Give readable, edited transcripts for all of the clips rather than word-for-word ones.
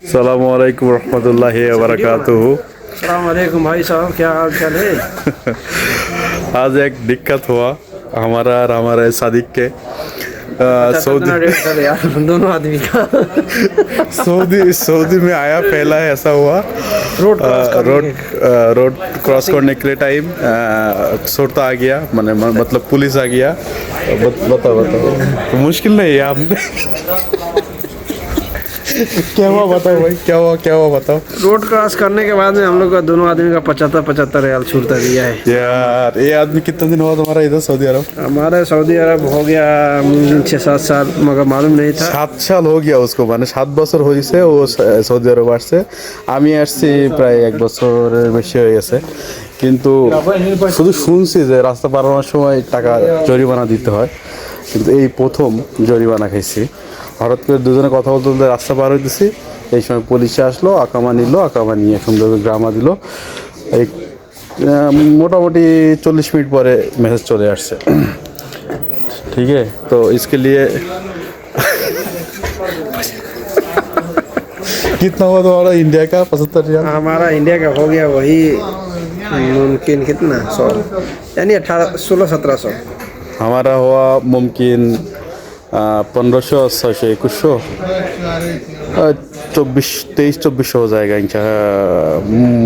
अस्सलामु अलैकुम रहमतुल्लाहि व बरकातुहू। अस्सलाम वालेकुम भाई साहब, क्या हाल चाल है? आज एक दिक्कत हुआ हमारा और हमारे सादिक के दोनों आदमी का सऊदी में आया पहला है ऐसा हुआ। रोड क्रॉस करने के लिए टाइम शोरता आ गया, मतलब पुलिस आ गया। बताओ तो मुश्किल नहीं है आपने क्या हुआ बताओ भाई, क्या हुआ बताओ। रोड क्रॉस करने के बाद में हम लोग का दोनों आदमी का 75 रियाल छूटा दिया है। यार ये आदमी कितना दिन हुआ तुम्हारा इधर सऊदी अरब? हमारे सऊदी अरब हो गया 6-7 साल, मगर मालूम नहीं था। 7 साल हो गया उसको, মানে 7 বছর হয়েছে ও সৌদি আরব আসছে। আমি আসছি প্রায় 1 বছরের বেশি হয়ে গেছে, কিন্তু শুধু শুনছি যে রাস্তা পার হওয়ার সময় টাকা জরিমানা দিতে হয়, কিন্তু এই প্রথম জরিমানা খাইছি। হঠাৎ করে দুজনে কথা বলতে বলতে রাস্তা পার হইতেছি, এই সময় পুলিশে আসলো, আকামা নিল, আকামা নিয়ে সুন্দর গ্রামা দিল। এই মোটামুটি 40 মিনিট পরে মেসেজ চলে আসছে। ठीक है, तो इसके लिए कितना हुआ तुम्हारा इंडिया का 75 रियाल? हमारा इंडिया का हो गया वही मुमकिन कितना 100 यानी 1600-1700। हमारा हुआ मुमकिन 1500, 600, 2100, 2400 हो जाएगा इंशाल्लाह।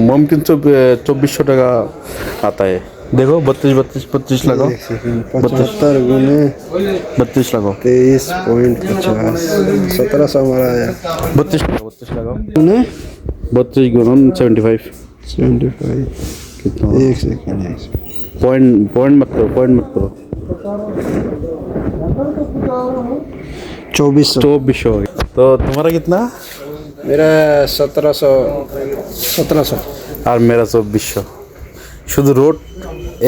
मुमकिन 2400 टका आता है। देखो 32 लगाओ, 75 गुने 32 लगाओ, 23.50 1700 हमारा आया। 32 लगाओ, 32 गुणन 75 कितना? एक सेकंड, पॉइंट मत करो 2400 हो गया। तो तुम्हारा कितना? मेरा 1700 আর মেরা 2400। শুধু রোড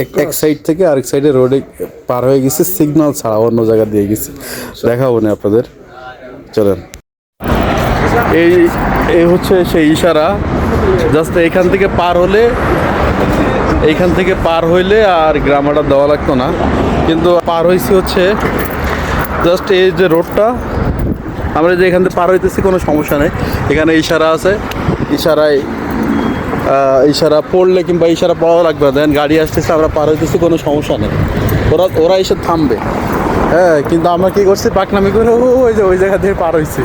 এক সাইড থেকে আরেক সাইডে রোডে পার হয়ে গেছে, সিগন্যাল ছাড়া অন্য জায়গা দিয়ে গেছে। দেখাবো না আপনাদের, চলেন। এই হচ্ছে সেই ইশারা, জাস্ট এইখান থেকে পার হইলে আর গ্রামাটা দেওয়া লাগতো না, কিন্তু পার হয়েছি হচ্ছে জাস্ট এই যে রোডটা, আমরা যে এখান থেকে পার হইতেছি কোনো সমস্যা নেই। এখানে ইশারা আছে, ইশারা পড়লে কিংবা ইশারা পড়াও লাগবে না, দেন গাড়ি আসতেছে আমরা পার হইতেছি, কোনো সমস্যা নেই। ওরা এসে থামবে, হ্যাঁ। কিন্তু আমরা কী করছি, পাকনামি করে ওই জায়গা থেকে পার হয়েছি,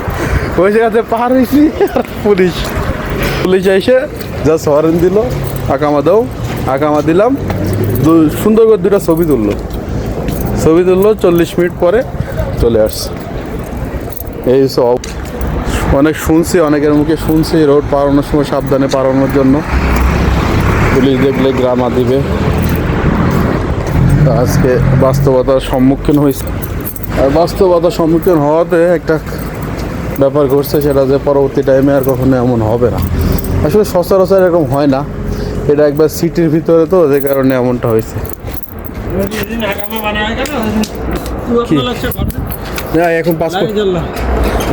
পুলিশ এসে জাস্ট হরেন দিল, আকামা দাও, আকামা দিলাম, সুন্দর করে 2টা ছবি তুললো। 40 মিনিট পরে চলে আসছে। এই সব অনেক শুনছি, অনেকের মুখে শুনছি রোড পারানোর সময় সাবধানে পারানোর জন্য, পুলিশ দেখলে গ্রামা দিবে। আজকে বাস্তবতার সম্মুখীন হয়েছে, আর বাস্তবতার সম্মুখীন হওয়াতে একটা ব্যাপার ঘটছে, সেটা যে পরবর্তী টাইমে আর কখনো এমন হবে না। আসলে সচরাচর এরকম হয় না, এটা একবার সিটির ভিতরে, তো যে কারণে এমনটা হয়েছে।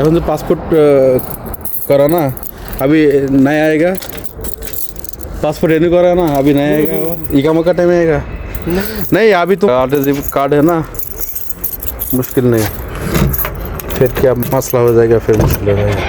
এখন तो पासपोर्ट करा ना, अभी नहीं आएगा पासपोर्ट रिन्यू करा ना, अभी नहीं आएगा, इकामा का टाइम आएगा नहीं, अभी तो कार्ड है ना, मुश्किल नहीं, फिर क्या मसला हो जाएगा, फिर मुश्किल हो जाएगा।